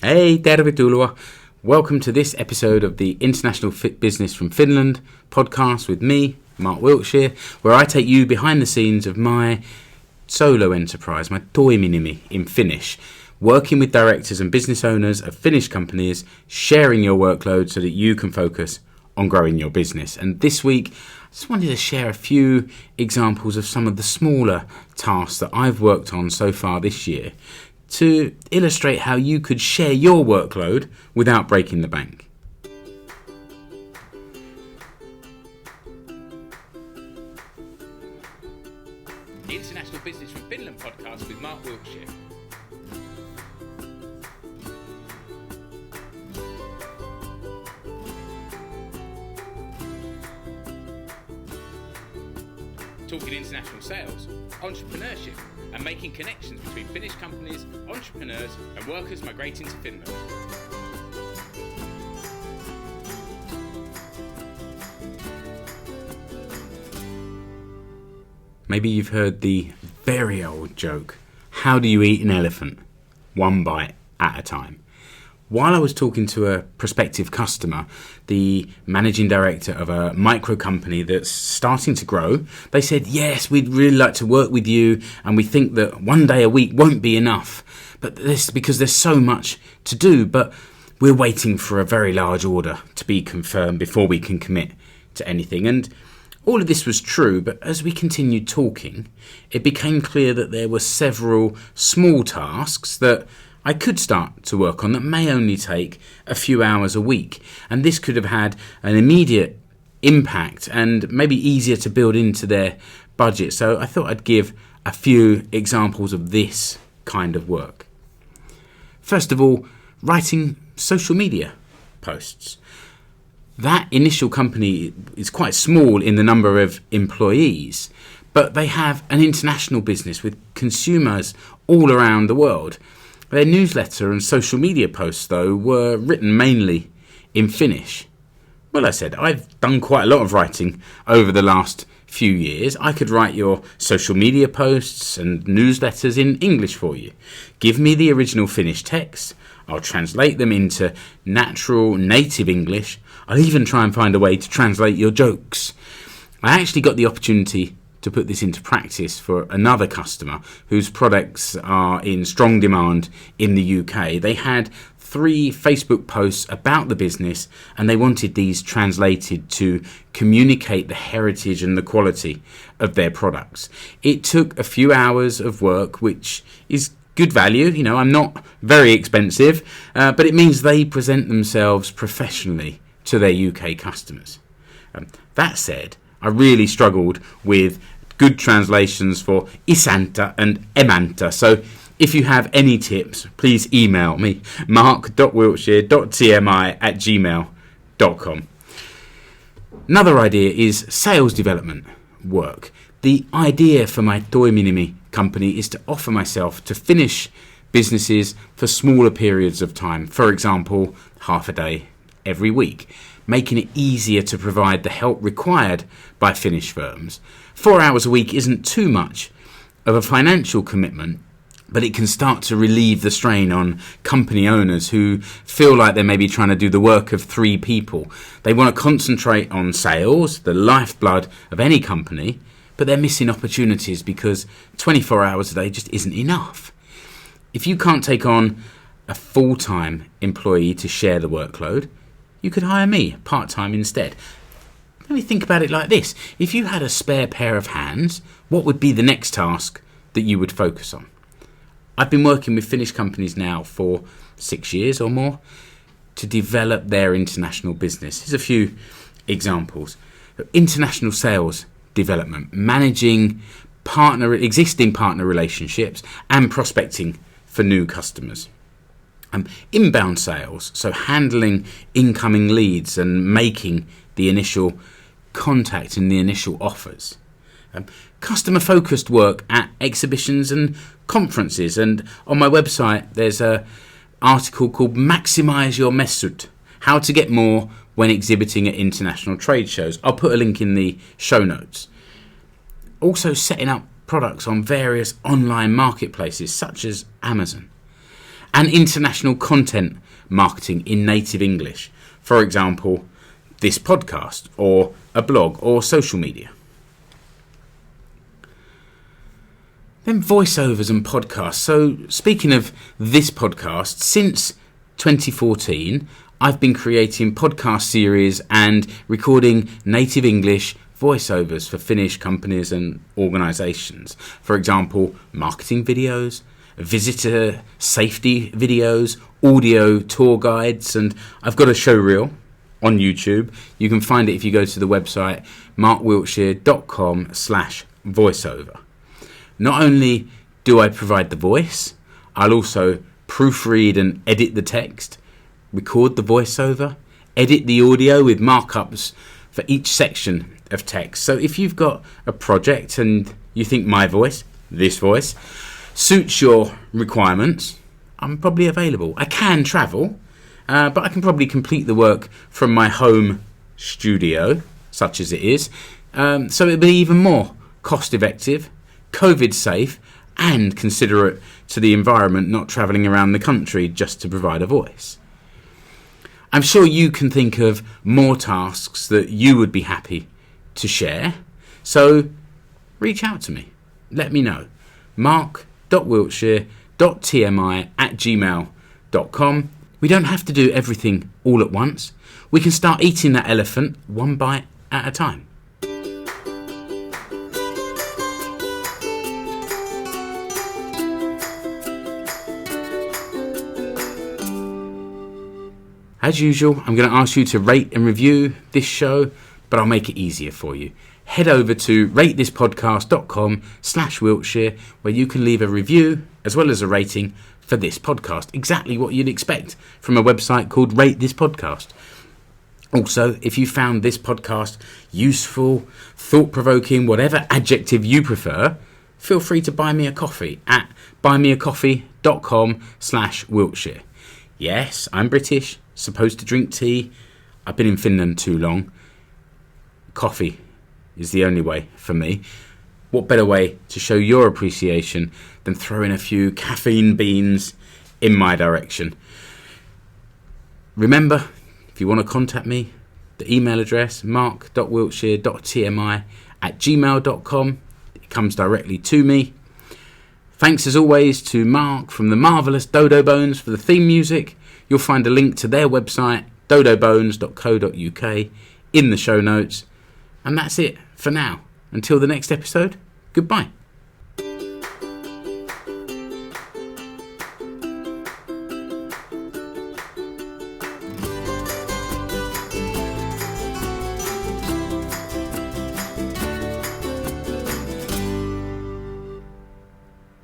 Hey, tervetuloa. Welcome to this episode of the International Fit Business from Finland podcast with me, Mark Wiltshire, where I take you behind the scenes of my solo enterprise, my toiminimi in Finnish, working with directors and business owners of Finnish companies, sharing your workload so that you can focus on growing your business. And this week, I just wanted to share a few examples of some of the smaller tasks that I've worked on so far this year to illustrate how you could share your workload without breaking the bank. The International Business from Finland podcast with Mark Wiltshire. Talking international sales, entrepreneurship, and making connections between Finnish companies, entrepreneurs, and workers migrating to Finland. Maybe you've heard the very old joke, how do you eat an elephant? One bite at a time. While I was talking to a prospective customer, the managing director of a micro company that's starting to grow, they said, yes, we'd really like to work with you and we think that one day a week won't be enough, but this because there's so much to do, but we're waiting for a very large order to be confirmed before we can commit to anything. And all of this was true, but as we continued talking, it became clear that there were several small tasks that I could start to work on that may only take a few hours a week. And this could have had an immediate impact and maybe easier to build into their budget. So I thought I'd give a few examples of this kind of work. First of all, writing social media posts. That initial company is quite small in the number of employees, but they have an international business with consumers all around the world. Their newsletter and social media posts, though, were written mainly in Finnish. Well, I said, I've done quite a lot of writing over the last few years. I could write your social media posts and newsletters in English for you. Give me the original Finnish text. I'll translate them into natural, native English. I'll even try and find a way to translate your jokes. I actually got the opportunity to put this into practice for another customer whose products are in strong demand in the UK. They had 3 Facebook posts about the business and they wanted these translated to communicate the heritage and the quality of their products. It took a few hours of work, which is good value. You know, I'm not very expensive, but it means they present themselves professionally to their UK customers. That said, I really struggled with good translations for isäntä and emäntä. So if you have any tips, please email me, mark.wiltshire.tmi@gmail.com. Another idea is sales development work. The idea for my toiminimi company is to offer myself to Finnish businesses for smaller periods of time. For example, half a day every week, making it easier to provide the help required by Finnish firms. 4 hours a week isn't too much of a financial commitment, but it can start to relieve the strain on company owners who feel like they're maybe trying to do the work of 3 people. They want to concentrate on sales, the lifeblood of any company, but they're missing opportunities because 24 hours a day just isn't enough. If you can't take on a full-time employee to share the workload, you could hire me part-time instead. Let me think about it like this. If you had a spare pair of hands, what would be the next task that you would focus on? I've been working with Finnish companies now for 6 years or more to develop their international business. Here's a few examples. International sales development, managing existing partner relationships and prospecting for new customers. Inbound sales, so handling incoming leads and making the initial contact and the initial offers. Customer-focused work at exhibitions and conferences. And on my website, there's an article called Maximize Your Message, How to Get More When Exhibiting at International Trade Shows. I'll put a link in the show notes. Also setting up products on various online marketplaces such as Amazon. and international content marketing in native English. For example, this podcast or a blog or social media. Then voiceovers and podcasts. So speaking of this podcast, since 2014, I've been creating podcast series and recording native English voiceovers for Finnish companies and organisations. For example, marketing videos, visitor safety videos, audio tour guides, and I've got a show reel on YouTube. You can find it if you go to the website markwiltshire.com/voiceover. Not only do I provide the voice, I'll also proofread and edit the text, record the voiceover, edit the audio with markups for each section of text. So if you've got a project and you think my voice, this voice, suits your requirements, I'm probably available. I can travel, but I can probably complete the work from my home studio, such as it is. So it'll be even more cost effective, COVID safe, and considerate to the environment, not travelling around the country just to provide a voice. I'm sure you can think of more tasks that you would be happy to share. So reach out to me. Let me know. mark.wiltshire.tmi@gmail.com. We don't have to do everything all at once. We can start eating that elephant one bite at a time. As usual, I'm going to ask you to rate and review this show, but I'll make it easier for you. Head over to ratethispodcast.com/Wiltshire, where you can leave a review as well as a rating for this podcast. Exactly what you'd expect from a website called Rate This Podcast. Also, if you found this podcast useful, thought-provoking, whatever adjective you prefer, feel free to buy me a coffee at buymeacoffee.com/Wiltshire. Yes, I'm British, supposed to drink tea. I've been in Finland too long. Coffee is the only way for me. What better way to show your appreciation than throwing a few caffeine beans in my direction? Remember, if you want to contact me, the email address mark.wiltshire.tmi@gmail.com. It comes directly to me. Thanks as always to Mark from the marvellous Dodo Bones for the theme music. You'll find a link to their website, dodobones.co.uk, in the show notes. And that's it for now. Until the next episode, goodbye.